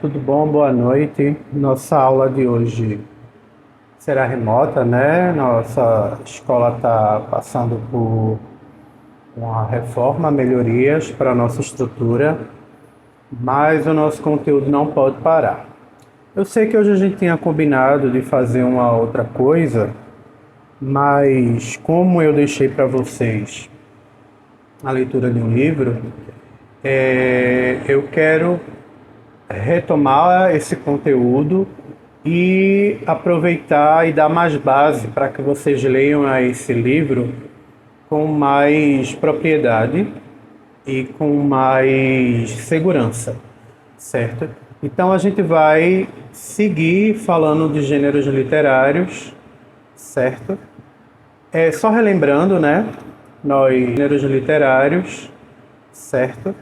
Tudo bom? Boa noite. Nossa aula de hoje será remota, né? Nossa escola está passando por uma reforma, melhorias para a nossa estrutura, mas o nosso conteúdo não pode parar. Eu sei que hoje a gente tinha combinado de fazer uma outra coisa, mas como eu deixei para vocês a leitura de um livro, eu quero retomar esse conteúdo e aproveitar e dar mais base para que vocês leiam esse livro com mais propriedade e com mais segurança, certo? Então a gente vai seguir falando de gêneros literários, certo? Só relembrando, né? Nós gêneros literários, certo?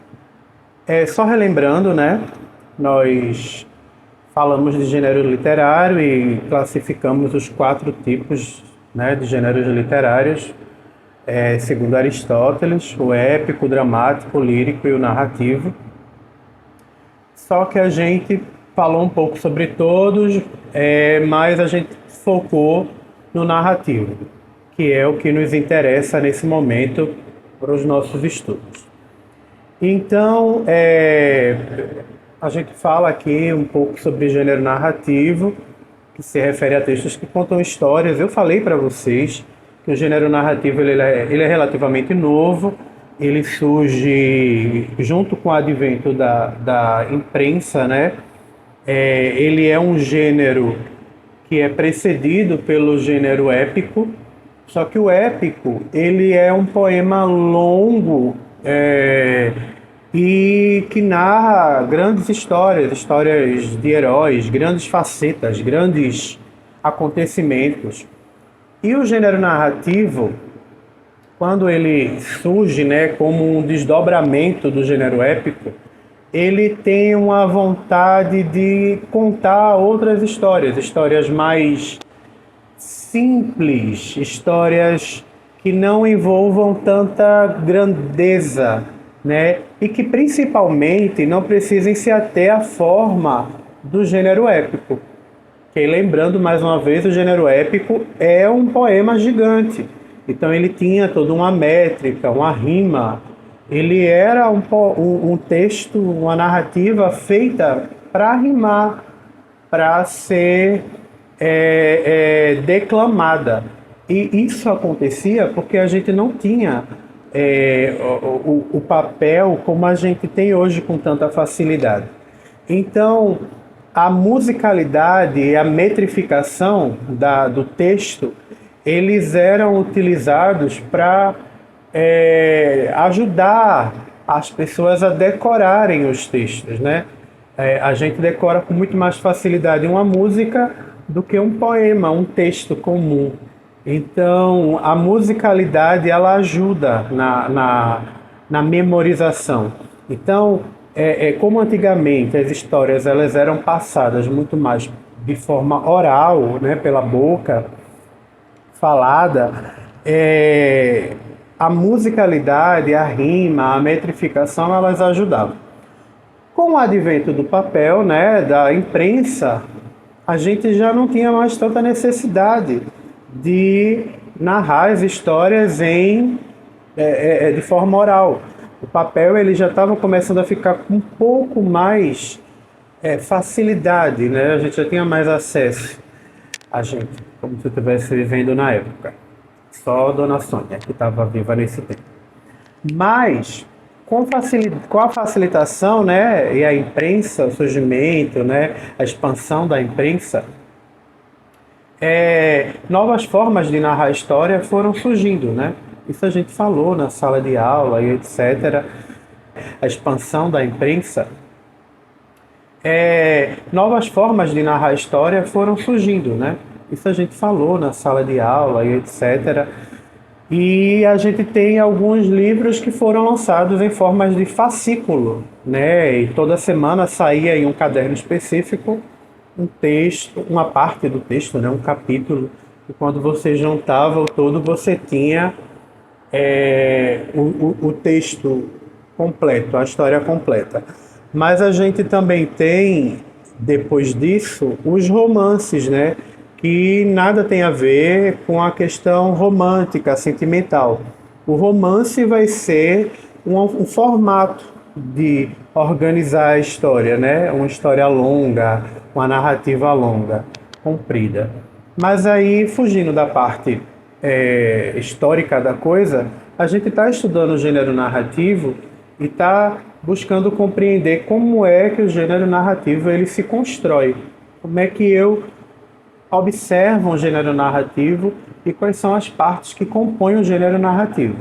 Só relembrando, né? Nós falamos de gênero literário e classificamos os 4 tipos, né, de gêneros literários, segundo Aristóteles: o épico, o dramático, o lírico e o narrativo. Só que a gente falou um pouco sobre todos, mas a gente focou no narrativo, que é o que nos interessa nesse momento para os nossos estudos. Então, a gente fala aqui um pouco sobre gênero narrativo, que se refere a textos que contam histórias. Eu falei para vocês que o gênero narrativo ele é relativamente novo, ele surge junto com o advento da imprensa, né? Ele é um gênero que é precedido pelo gênero épico, só que o épico ele é um poema longo, e que narra grandes histórias, histórias de heróis, grandes facetas, grandes acontecimentos. E o gênero narrativo, quando ele surge, né, como um desdobramento do gênero épico, ele tem uma vontade de contar outras histórias, histórias mais simples, histórias que não envolvam tanta grandeza, né? E que principalmente não precisem se ater à forma do gênero épico. Que, lembrando mais uma vez, o gênero épico é um poema gigante. Então ele tinha toda uma métrica, uma rima. Ele era um texto, uma narrativa feita para rimar, para ser declamada. E isso acontecia porque a gente não tinha o papel como a gente tem hoje com tanta facilidade. Então, a musicalidade e a metrificação do texto, eles eram utilizados para ajudar as pessoas a decorarem os textos, né? A gente decora com muito mais facilidade uma música do que um poema, um texto comum. Então, a musicalidade ela ajuda na memorização. Então, como antigamente as histórias elas eram passadas muito mais de forma oral, né, pela boca, falada, a musicalidade, a rima, a metrificação, elas ajudavam. Com o advento do papel, né, da imprensa, a gente já não tinha mais tanta necessidade de narrar as histórias de forma oral. O papel ele já estava começando a ficar com um pouco mais facilidade, né? A gente já tinha mais acesso. A gente, como se eu estivesse vivendo na época. Só a Dona Sônia, que estava viva nesse tempo. Mas, com a facilitação, né, e a imprensa, o surgimento, né, a expansão da imprensa, novas formas de narrar a história foram surgindo, né? Isso a gente falou na sala de aula e etc. A expansão da imprensa, novas formas de narrar a história foram surgindo, né? Isso a gente falou na sala de aula e etc. E a gente tem alguns livros que foram lançados em formas de fascículo, né? E toda semana saía em um caderno específico um texto, uma parte do texto, né? Um capítulo. E quando você juntava o todo, você tinha o texto completo, a história completa. Mas a gente também tem, depois disso, os romances, né? Que nada tem a ver com a questão romântica, sentimental. O romance vai ser um formato de organizar a história, né? Uma história longa, uma narrativa longa, comprida. Mas aí, fugindo da parte histórica da coisa, a gente está estudando o gênero narrativo e está buscando compreender como é que o gênero narrativo ele se constrói, como é que eu observo um gênero narrativo e quais são as partes que compõem o gênero narrativo.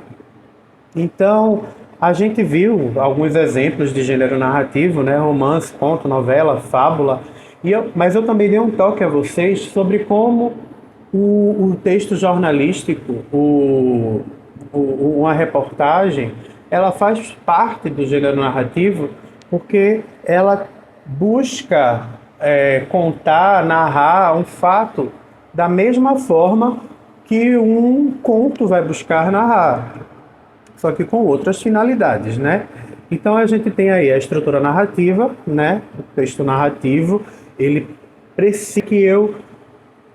Então, a gente viu alguns exemplos de gênero narrativo, né? Romance, conto, novela, fábula, mas eu também dei um toque a vocês sobre como o texto jornalístico, uma reportagem, ela faz parte do gênero narrativo porque ela busca contar, narrar um fato da mesma forma que um conto vai buscar narrar, só que com outras finalidades, né? Então a gente tem aí a estrutura narrativa, né? O texto narrativo, ele precisa que eu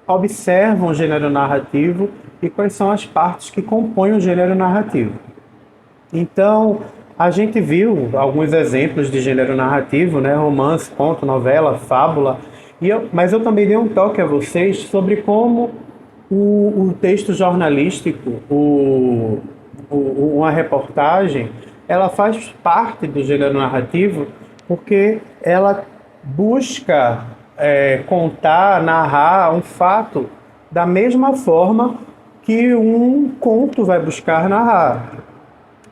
observe um gênero narrativo e quais são as partes que compõem o gênero narrativo. Então, a gente viu alguns exemplos de gênero narrativo, né? Romance, conto, novela, fábula, mas eu também dei um toque a vocês sobre como o texto jornalístico, uma reportagem, ela faz parte do gênero narrativo porque ela busca contar, narrar um fato da mesma forma que um conto vai buscar narrar,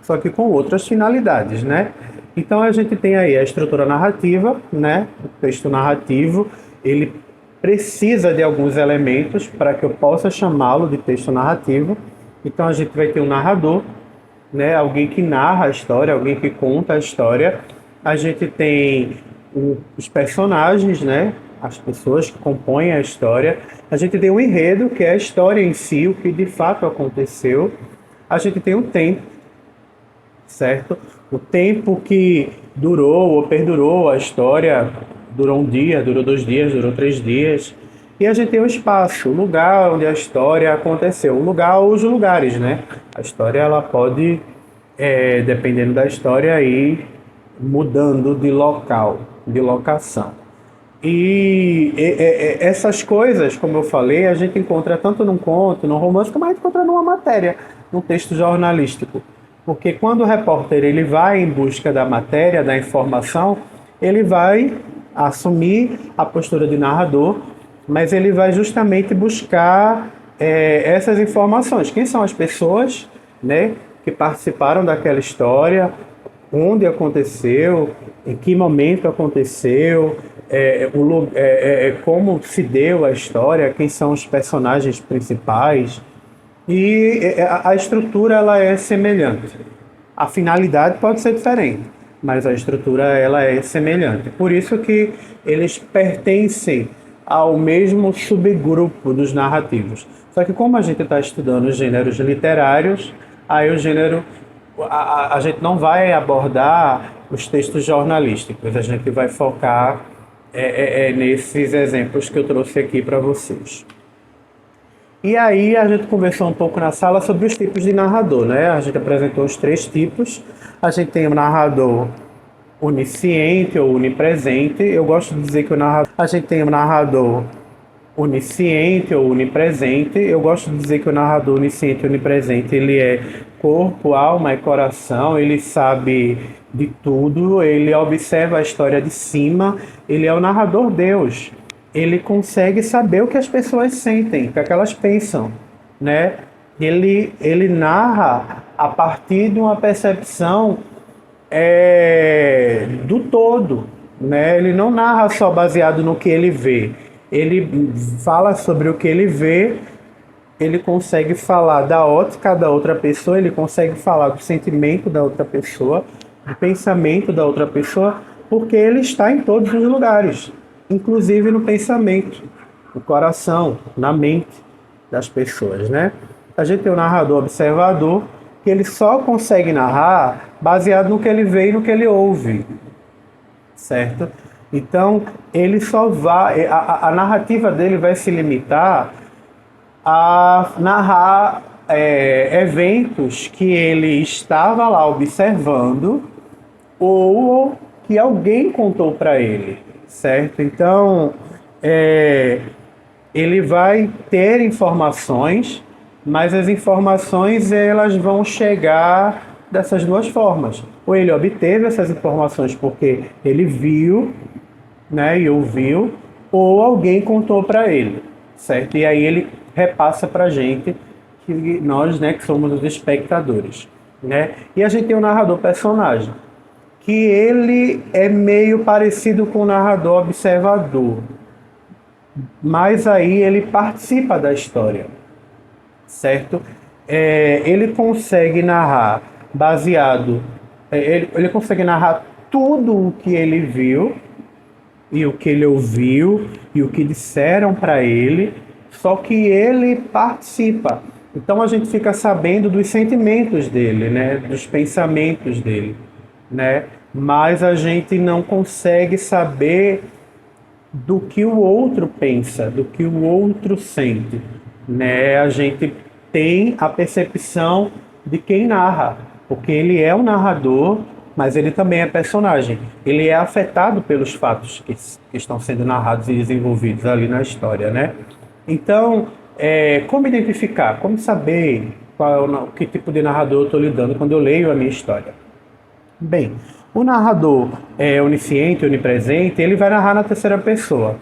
só que com outras finalidades, né? Então a gente tem aí a estrutura narrativa, né? O texto narrativo, ele precisa de alguns elementos para que eu possa chamá-lo de texto narrativo. Então a gente vai ter um narrador, né? Alguém que narra a história, alguém que conta a história. A gente tem os personagens, né? As pessoas que compõem a história. A gente tem um enredo, que é a história em si, o que de fato aconteceu. A gente tem um tempo, certo? O tempo que durou ou perdurou a história, durou um dia, durou 2 dias, durou 3 dias. E a gente tem o espaço, o lugar onde a história aconteceu, o lugar ou os lugares, né? A história ela pode, dependendo da história, ir mudando de local, de locação. E essas coisas, como eu falei, a gente encontra tanto num conto, num romance, como a gente encontra numa matéria, num texto jornalístico. Porque quando o repórter ele vai em busca da matéria, da informação, ele vai assumir a postura de narrador, mas ele vai justamente buscar essas informações. Quem são as pessoas, né, que participaram daquela história, onde aconteceu, em que momento aconteceu, como se deu a história, quem são os personagens principais. E a estrutura ela é semelhante. A finalidade pode ser diferente, mas a estrutura ela é semelhante. Por isso que eles pertencem ao mesmo subgrupo dos narrativos. Só que como a gente está estudando os gêneros literários, aí o gênero a gente não vai abordar os textos jornalísticos, a gente vai focar nesses exemplos que eu trouxe aqui para vocês. E aí a gente conversou um pouco na sala sobre os tipos de narrador, né? A gente apresentou os 3 tipos. A gente tem o narrador onisciente ou onipresente. Eu gosto de dizer que a gente tem o narrador onisciente ou onipresente. Eu gosto de dizer que o narrador onisciente e onipresente, ele é corpo, alma e coração, ele sabe de tudo, ele observa a história de cima, ele é o narrador Deus. Ele consegue saber o que as pessoas sentem, o que elas pensam, né? Ele narra a partir de uma percepção do todo, né? Ele não narra só baseado no que ele vê. Ele fala sobre o que ele vê, ele consegue falar da ótica da outra pessoa, ele consegue falar do sentimento da outra pessoa, do pensamento da outra pessoa, porque ele está em todos os lugares, inclusive no pensamento, no coração, na mente das pessoas, né? A gente tem o narrador observador, que ele só consegue narrar baseado no que ele vê e no que ele ouve, certo? Então, ele só vai, a narrativa dele vai se limitar a narrar eventos que ele estava lá observando ou que alguém contou para ele, certo? Então, é, ele vai ter informações, mas as informações elas vão chegar dessas duas formas. Ou ele obteve essas informações porque ele viu, né, e ouviu, ou alguém contou para ele, certo? E aí ele repassa para a gente, que nós, né, que somos os espectadores, né? E a gente tem o narrador personagem, que ele é meio parecido com o narrador observador, mas aí ele participa da história, certo? Ele consegue narrar baseado, ele consegue narrar tudo o que ele viu e o que ele ouviu e o que disseram para ele, só que ele participa. Então a gente fica sabendo dos sentimentos dele, né, dos pensamentos dele, né? Mas a gente não consegue saber do que o outro pensa, do que o outro sente, né? A gente tem a percepção de quem narra, porque ele é o narrador, mas ele também é personagem. Ele é afetado pelos fatos que estão sendo narrados e desenvolvidos ali na história, né? Então, como identificar, como saber que tipo de narrador eu estou lidando quando eu leio a minha história? Bem, o narrador onisciente, onipresente, ele vai narrar na terceira pessoa.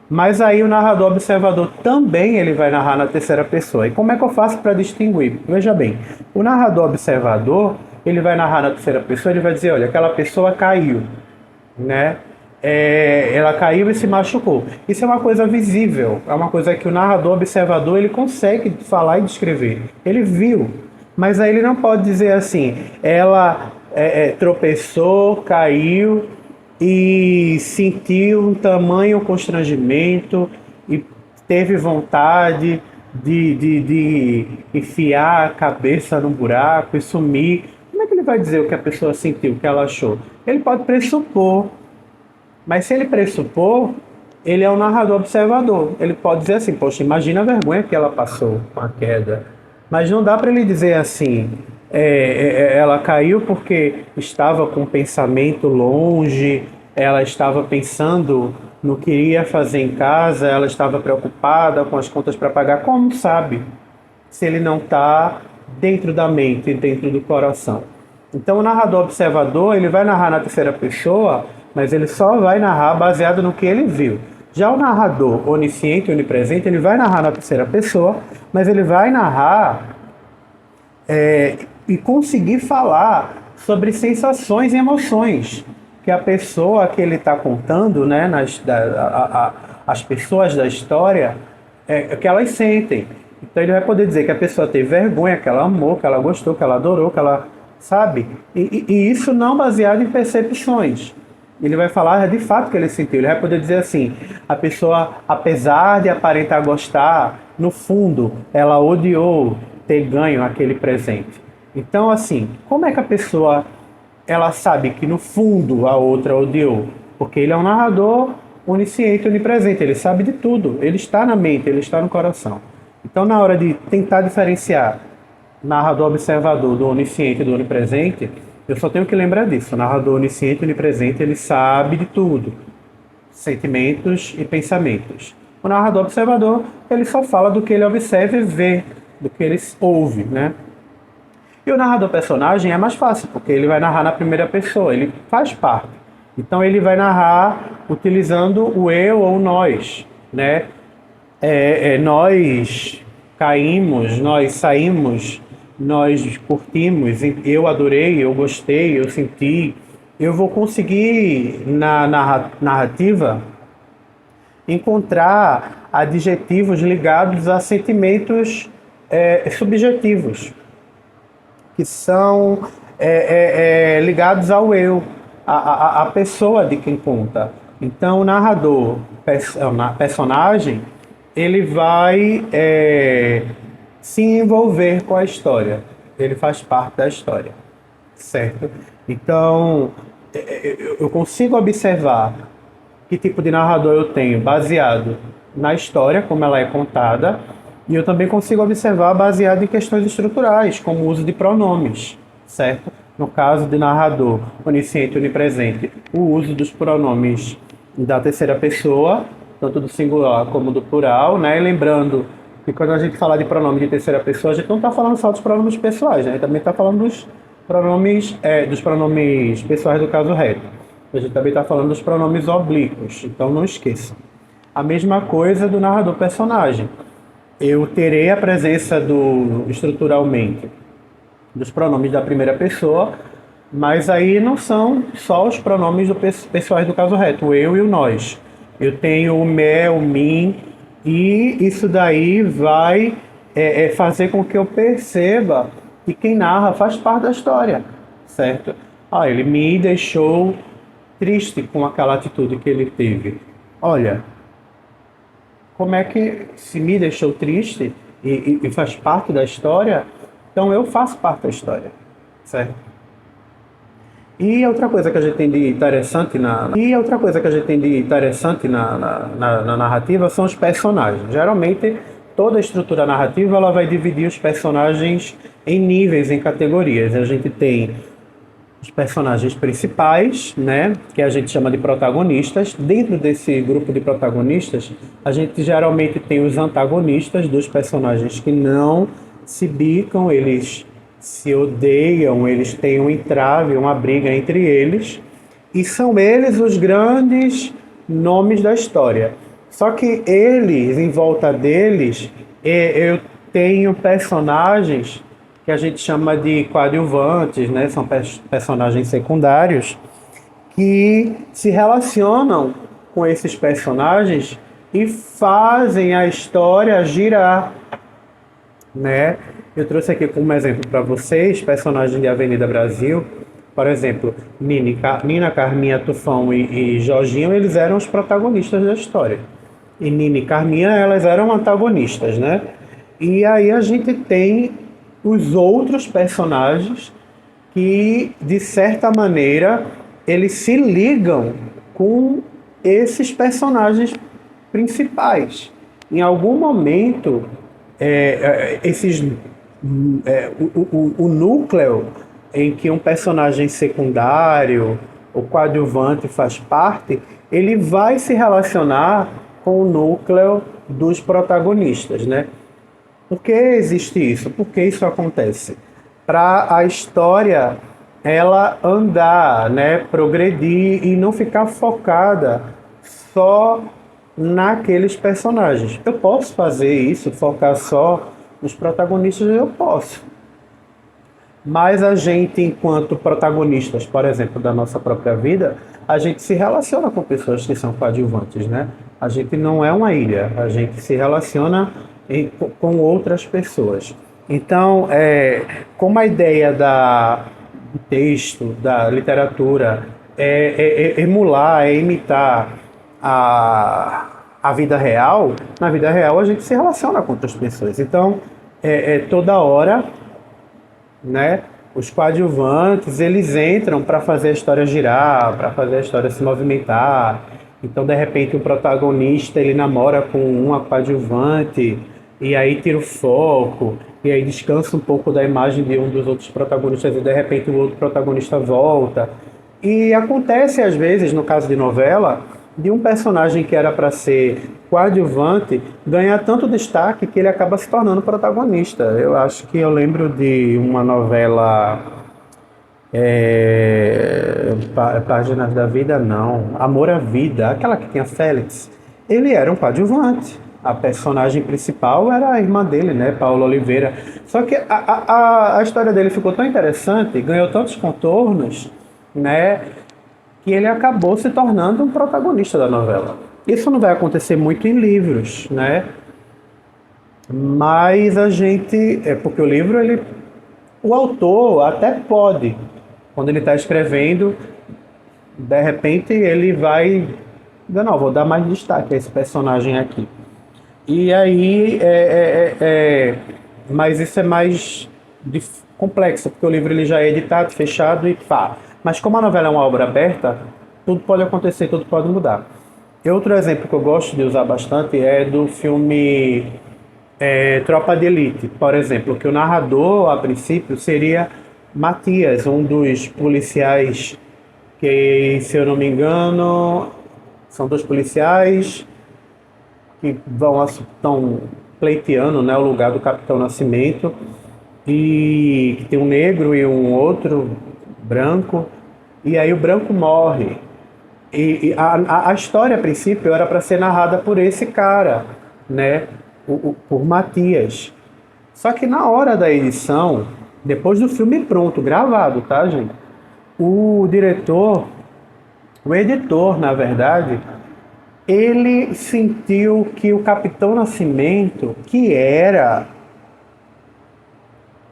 Mas aí o narrador observador também ele vai narrar na terceira pessoa. E como é que eu faço para distinguir? Veja bem, o narrador observador, ele vai narrar na terceira pessoa, ele vai dizer, olha, aquela pessoa caiu, né? Ela caiu e se machucou. Isso é uma coisa visível, é uma coisa que o narrador observador ele consegue falar e descrever. Ele viu, mas aí ele não pode dizer assim, ela tropeçou, caiu e sentiu um tamanho constrangimento e teve vontade de enfiar a cabeça no buraco e sumir. Como é que ele vai dizer o que a pessoa sentiu, o que ela achou? Ele pode pressupor, mas se ele pressupor, ele é um narrador observador. Ele pode dizer assim, poxa, imagina a vergonha que ela passou com a queda. Mas não dá para ele dizer assim, ela caiu porque estava com o pensamento longe, ela estava pensando no que iria fazer em casa, ela estava preocupada com as contas para pagar. Como sabe se ele não está dentro da mente, dentro do coração? Então o narrador observador, ele vai narrar na terceira pessoa, mas ele só vai narrar baseado no que ele viu. Já o narrador onisciente, onipresente, ele vai narrar na terceira pessoa, mas ele vai narrar e conseguir falar sobre sensações e emoções que a pessoa que ele está contando, né, as pessoas da história, que elas sentem. Então ele vai poder dizer que a pessoa teve vergonha, que ela amou, que ela gostou, que ela adorou, que ela sabe. E isso não baseado em percepções. Ele vai falar de fato que ele sentiu. Ele vai poder dizer assim, a pessoa, apesar de aparentar gostar, no fundo, ela odiou ter ganho aquele presente. Então, assim, como é que a pessoa ela sabe que no fundo a outra odiou? Porque ele é um narrador onisciente, onipresente. Ele sabe de tudo. Ele está na mente, ele está no coração. Então, na hora de tentar diferenciar narrador observador do onisciente e do onipresente, eu só tenho que lembrar disso. O narrador onisciente e onipresente, ele sabe de tudo. Sentimentos e pensamentos. O narrador observador, ele só fala do que ele observa e vê, do que ele ouve, né? E o narrador personagem é mais fácil, porque ele vai narrar na primeira pessoa, ele faz parte. Então ele vai narrar utilizando o eu ou o nós, né? Nós caímos, nós saímos, nós curtimos, eu adorei, eu gostei, eu senti. Eu vou conseguir na narrativa encontrar adjetivos ligados a sentimentos subjetivos, que são ligados ao eu, a pessoa de quem conta. Então, o narrador, personagem, ele vai se envolver com a história. Ele faz parte da história, certo? Então, eu consigo observar que tipo de narrador eu tenho baseado na história, como ela é contada, e eu também consigo observar baseado em questões estruturais, como o uso de pronomes, certo? No caso de narrador onisciente e onipresente, o uso dos pronomes da terceira pessoa, tanto do singular como do plural, né? E lembrando que quando a gente fala de pronome de terceira pessoa, a gente não está falando só dos pronomes pessoais, né? A gente também está falando dos pronomes pessoais do caso reto. A gente também está falando dos pronomes oblíquos, então não esqueçam. A mesma coisa do narrador personagem. Eu terei a presença estruturalmente dos pronomes da primeira pessoa, mas aí não são só os pronomes pessoais do caso reto, o eu e o nós. Eu tenho o me, o mim, e isso daí vai fazer com que eu perceba que quem narra faz parte da história, certo? Ah, ele me deixou triste com aquela atitude que ele teve. Olha, como é que se me deixou triste e faz parte da história, então eu faço parte da história, certo? E outra coisa que a gente tem de interessante na narrativa são os personagens. Geralmente, toda a estrutura narrativa ela vai dividir os personagens em níveis, em categorias. A gente tem os personagens principais, né, que a gente chama de protagonistas. Dentro desse grupo de protagonistas, a gente geralmente tem os antagonistas dos personagens que não se bicam, eles se odeiam, eles têm um entrave, uma briga entre eles, e são eles os grandes nomes da história. Só que eles, em volta deles, eu tenho personagens que a gente chama de coadjuvantes, né? São personagens secundários que se relacionam com esses personagens e fazem a história girar, né? Eu trouxe aqui como exemplo para vocês personagens de Avenida Brasil. Por exemplo, Nina, Carminha, Tufão e Jorginho, eles eram os protagonistas da história. E Nina e Carminha, elas eram antagonistas, né? E aí a gente tem os outros personagens que, de certa maneira, eles se ligam com esses personagens principais. Em algum momento, o núcleo em que um personagem secundário ou coadjuvante faz parte, ele vai se relacionar com o núcleo dos protagonistas, né? Por que existe isso? Por que isso acontece? Para a história ela andar, né, progredir e não ficar focada só naqueles personagens. Eu posso fazer isso, focar só nos protagonistas, eu posso. Mas a gente, enquanto protagonistas, por exemplo, da nossa própria vida, a gente se relaciona com pessoas que são coadjuvantes, né? A gente não é uma ilha, a gente se relaciona com outras pessoas. Então, como a ideia do texto, da literatura, emular, imitar a vida real, na vida real a gente se relaciona com outras pessoas. Então, toda hora, né, os coadjuvantes, eles entram para fazer a história girar, para fazer a história se movimentar. Então, de repente, o protagonista, ele namora com uma coadjuvante, e aí tira o foco, e aí descansa um pouco da imagem de um dos outros protagonistas, e de repente o outro protagonista volta. E acontece, às vezes, no caso de novela, de um personagem que era para ser coadjuvante ganhar tanto destaque que ele acaba se tornando protagonista. Eu acho que eu lembro de uma novela, Páginas da Vida, não, Amor à Vida, aquela que tinha Félix. Ele era um coadjuvante. A personagem principal era a irmã dele, né, Paula Oliveira. Só que a história dele ficou tão interessante, ganhou tantos contornos, né, que ele acabou se tornando um protagonista da novela. Isso não vai acontecer muito em livros, né? Mas a gente, porque o livro, o autor até pode, quando ele está escrevendo, de repente ele vai, não, vou dar mais destaque a esse personagem aqui. E aí, mas isso é mais complexo, porque o livro ele já é editado, fechado e pá. Mas como a novela é uma obra aberta, tudo pode acontecer, tudo pode mudar. E outro exemplo que eu gosto de usar bastante é do filme Tropa de Elite, por exemplo, que o narrador, a princípio, seria Matias, um dos policiais que, se eu não me engano, são dois policiais que estão pleiteando, né, o lugar do Capitão Nascimento, e que tem um negro e um outro branco, e aí o branco morre. E a história, a princípio, era para ser narrada por esse cara, né? Por Matias. Só que na hora da edição, depois do filme pronto, gravado, tá, gente? O diretor, o editor, na verdade, ele sentiu que o Capitão Nascimento, que era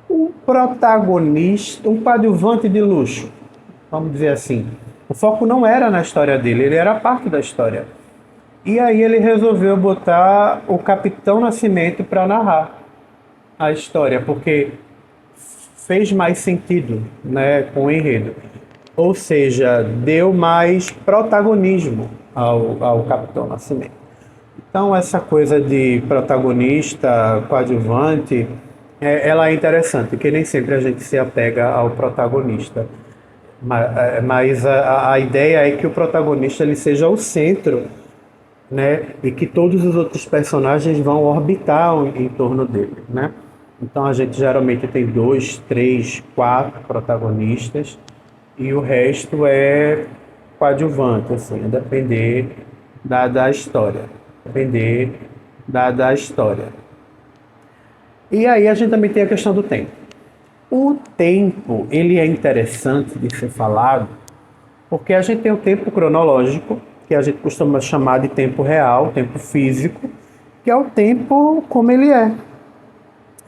um protagonista, um coadjuvante de luxo, vamos dizer assim. O foco não era na história dele, ele era parte da história. E aí ele resolveu botar o Capitão Nascimento para narrar a história, porque fez mais sentido, né, com o enredo. Ou seja, deu mais protagonismo ao Capitão Nascimento. Então essa coisa de protagonista, coadjuvante, ela é interessante, porque nem sempre a gente se apega ao protagonista. Mas a ideia é que o protagonista ele seja o centro, né? E que todos os outros personagens vão orbitar em torno dele, né? Então a gente geralmente tem dois, três, quatro protagonistas e o resto é coadjuvante, assim, a depender da história. Depender da história. E aí a gente também tem a questão do tempo. O tempo, ele é interessante de ser falado, porque a gente tem o tempo cronológico, que a gente costuma chamar de tempo real, tempo físico, que é o tempo como ele é.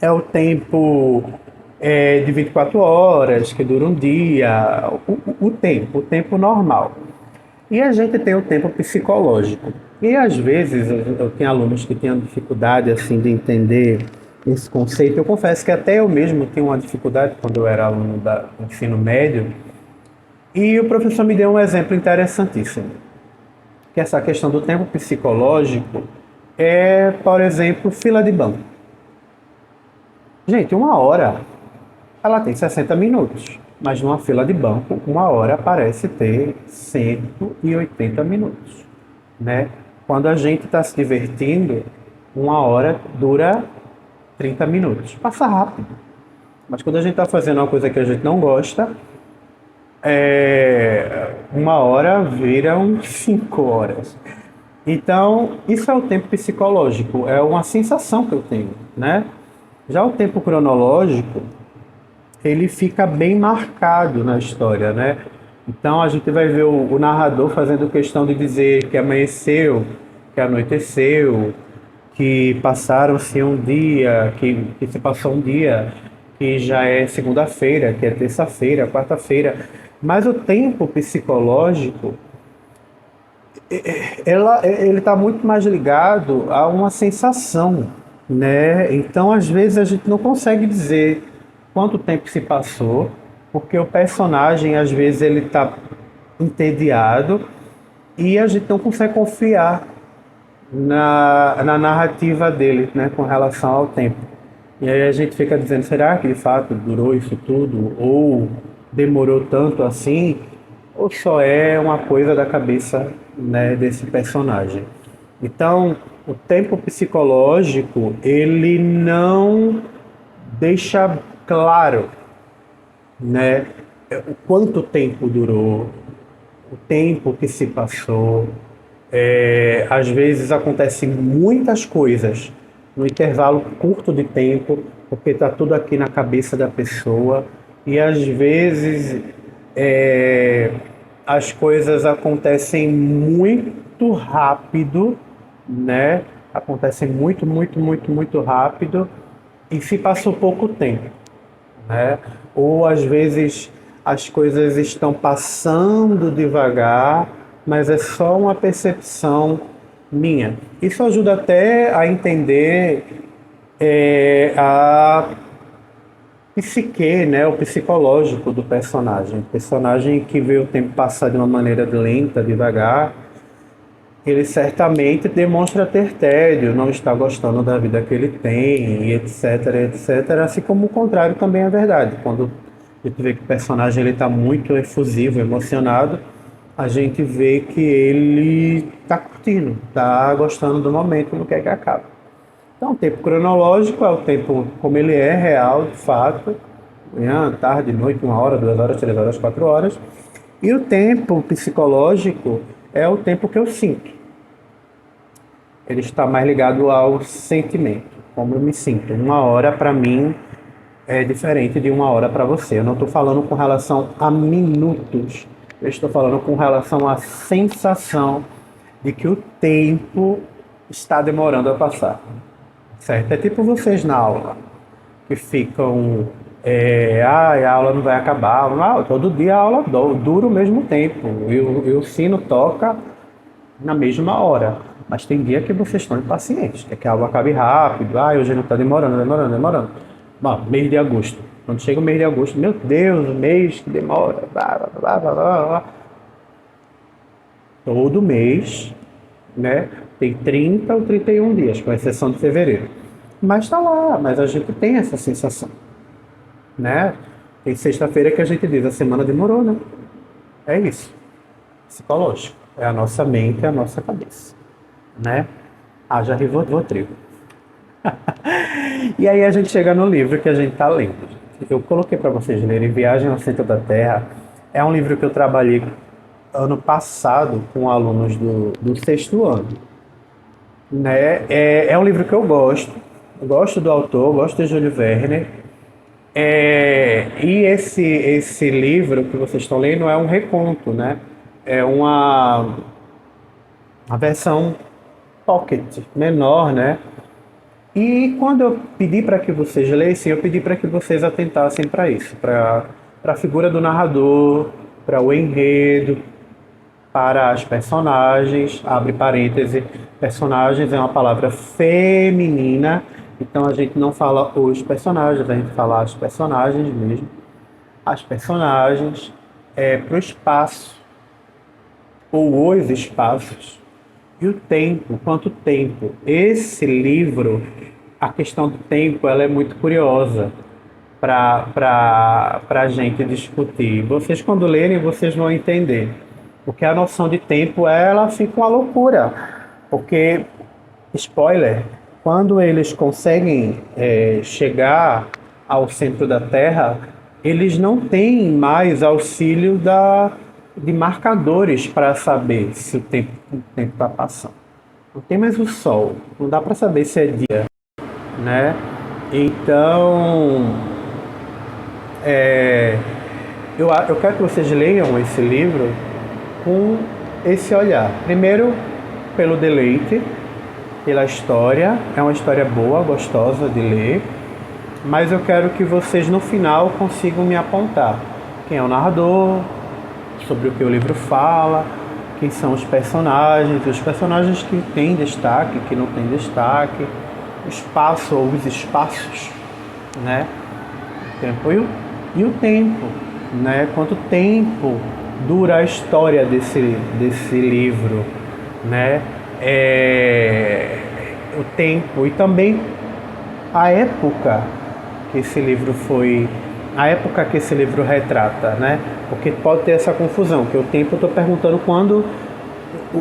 É o tempo de 24 horas, que dura um dia, o tempo normal. E a gente tem o tempo psicológico. E às vezes eu tenho alunos que têm dificuldade assim de entender esse conceito. Eu confesso que até eu mesmo tinha uma dificuldade quando eu era aluno do ensino médio. E o professor me deu um exemplo interessantíssimo, que essa questão do tempo psicológico é, por exemplo, fila de banco. Gente, uma hora ela tem 60 minutos, mas numa fila de banco, uma hora parece ter 180 minutos, né? Quando a gente está se divertindo, uma hora dura 30 minutos. Passa rápido. Mas quando a gente está fazendo uma coisa que a gente não gosta, uma hora vira uns 5 horas. Então, isso é o tempo psicológico, é uma sensação que eu tenho, né? Já o tempo cronológico, ele fica bem marcado na história, né? Então a gente vai ver o narrador fazendo questão de dizer que amanheceu, que anoiteceu, que passaram-se um dia, que se passou um dia, que já é segunda-feira, que é terça-feira, quarta-feira. Mas o tempo psicológico, ele está muito mais ligado a uma sensação, né? Então, às vezes, a gente não consegue dizer quanto tempo se passou, porque o personagem, às vezes, ele está entediado e a gente não consegue confiar na narrativa dele, né, com relação ao tempo. E aí a gente fica dizendo, será que de fato durou isso tudo? Ou demorou tanto assim? Ou só é uma coisa da cabeça, né, desse personagem? Então, o tempo psicológico, ele não deixa claro, né, o quanto tempo durou, o tempo que se passou. Às vezes acontecem muitas coisas no intervalo curto de tempo, porque está tudo aqui na cabeça da pessoa, e às vezes as coisas acontecem muito rápido, né? Acontecem muito, muito, muito, muito rápido e se passou pouco tempo, né? Ou às vezes as coisas estão passando devagar, mas é só uma percepção minha. Isso ajuda até a entender a psique, né, o psicológico do personagem. O personagem que vê o tempo passar de uma maneira lenta, devagar, ele certamente demonstra ter tédio, não está gostando da vida que ele tem, e etc, etc. Assim como o contrário também é verdade. Quando a gente vê que o personagem ele está muito efusivo, emocionado, a gente vê que ele está curtindo, está gostando do momento, não quer que acabe. Então, o tempo cronológico é o tempo como ele é, real, de fato, manhã, tarde, noite, 1 hora, 2 horas, 3 horas, 4 horas. E o tempo psicológico é o tempo que eu sinto. Ele está mais ligado ao sentimento, como eu me sinto. 1 hora para mim é diferente de 1 hora para você. Eu não estou falando com relação a minutos, eu estou falando com relação à sensação de que o tempo está demorando a passar. Certo? É tipo vocês na aula, que ficam, a aula não vai acabar. Todo dia a aula dura o mesmo tempo, e o sino toca na mesma hora. Mas tem dia que vocês estão impacientes, quer que a aula acabe rápido. Hoje não está demorando, demorando, demorando. Bom, mês de agosto. Quando chega o mês de agosto, meu Deus, o mês que demora. Blá, blá, blá, blá, blá. Todo mês, né, tem 30 ou 31 dias, com exceção de fevereiro. Mas está lá, mas a gente tem essa sensação, né? Tem sexta-feira que a gente diz, a semana demorou, né? É isso. Psicológico. É a nossa mente, é a nossa cabeça, né? Haja Rivotril. E aí a gente chega no livro que a gente está lendo. Eu coloquei para vocês lerem Viagem ao Centro da Terra. É um livro que eu trabalhei ano passado com alunos do sexto ano, né? É um livro que eu gosto do autor, gosto de Júlio Verne. E esse livro que vocês estão lendo é um reconto, né? É uma versão pocket, menor, né? E quando eu pedi para que vocês lessem, eu pedi para que vocês atentassem para isso, para a figura do narrador, para o enredo, para as personagens, abre parêntese, personagens é uma palavra feminina, então a gente não fala os personagens, a gente fala as personagens mesmo. As personagens, para o espaço, ou os espaços, e o tempo, quanto tempo. Esse livro, a questão do tempo, ela é muito curiosa para a gente discutir. Vocês, quando lerem, vocês vão entender. Porque a noção de tempo, ela fica uma loucura. Porque, spoiler, quando eles conseguem chegar ao centro da Terra, eles não têm mais auxílio de marcadores para saber se o tempo está passando. Não tem mais o sol, não dá para saber se é dia, né? Então, eu quero que vocês leiam esse livro com esse olhar. Primeiro, pelo deleite, pela história. É uma história boa, gostosa de ler. Mas eu quero que vocês, no final, consigam me apontar quem é o narrador, sobre o que o livro fala, quem são os personagens que têm destaque, que não têm destaque, o espaço ou os espaços, né? O tempo e o tempo, né? Quanto tempo dura a história desse livro, né? O tempo e também a época que esse livro foi, a época que esse livro retrata, né? Porque pode ter essa confusão, que o tempo eu estou perguntando quando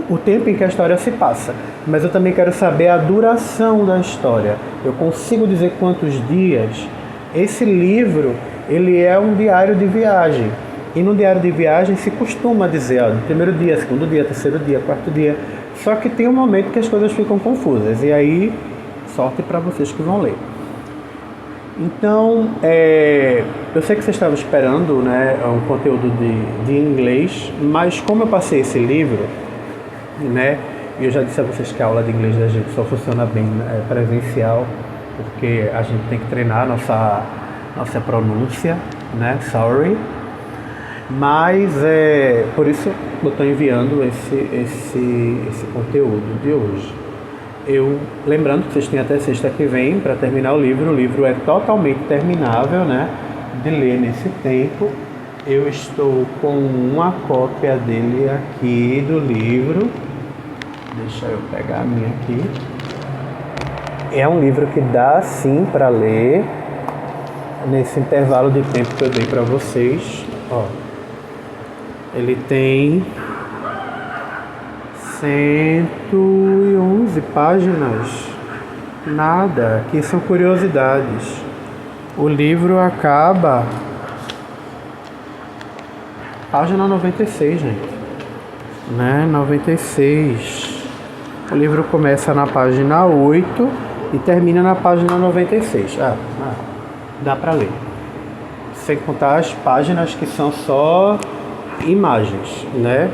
o tempo em que a história se passa, mas eu também quero saber a duração da história. Eu consigo dizer quantos dias? Esse livro, ele é um diário de viagem. E no diário de viagem se costuma dizer, no primeiro dia, segundo dia, terceiro dia, quarto dia. Só que tem um momento que as coisas ficam confusas. E aí, sorte para vocês que vão ler. Então, eu sei que vocês estavam esperando, né, um conteúdo de inglês, mas como eu passei esse livro, né, e eu já disse a vocês que a aula de inglês da gente só funciona bem presencial, porque a gente tem que treinar nossa pronúncia, né, sorry. Mas por isso eu estou enviando esse conteúdo de hoje. Lembrando que vocês têm até sexta que vem para terminar o livro é totalmente terminável, né, de ler nesse tempo. Eu estou com uma cópia dele aqui do livro, deixa eu pegar a minha aqui. É um livro que dá sim para ler nesse intervalo de tempo que eu dei para vocês. Ó, ele tem 111 páginas. Nada, aqui são curiosidades. O livro acaba página 96, gente, né? 96. O livro começa na página 8 e termina na página 96. Dá para ler. Sem contar as páginas que são só imagens, né?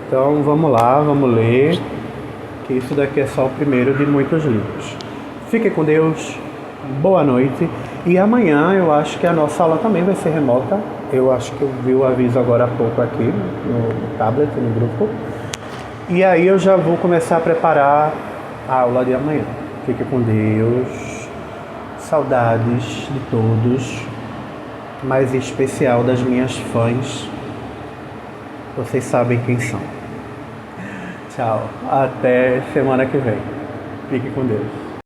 Então vamos lá, vamos ler, que isso daqui é só o primeiro de muitos livros. Fique com Deus, boa noite. E amanhã eu acho que a nossa aula também vai ser remota. Eu acho que eu vi o aviso agora há pouco aqui no tablet, no grupo. E aí eu já vou começar a preparar a aula de amanhã. Fique com Deus. Saudades de todos, mas em especial das minhas fãs. Vocês sabem quem são. Tchau. Até semana que vem. Fique com Deus.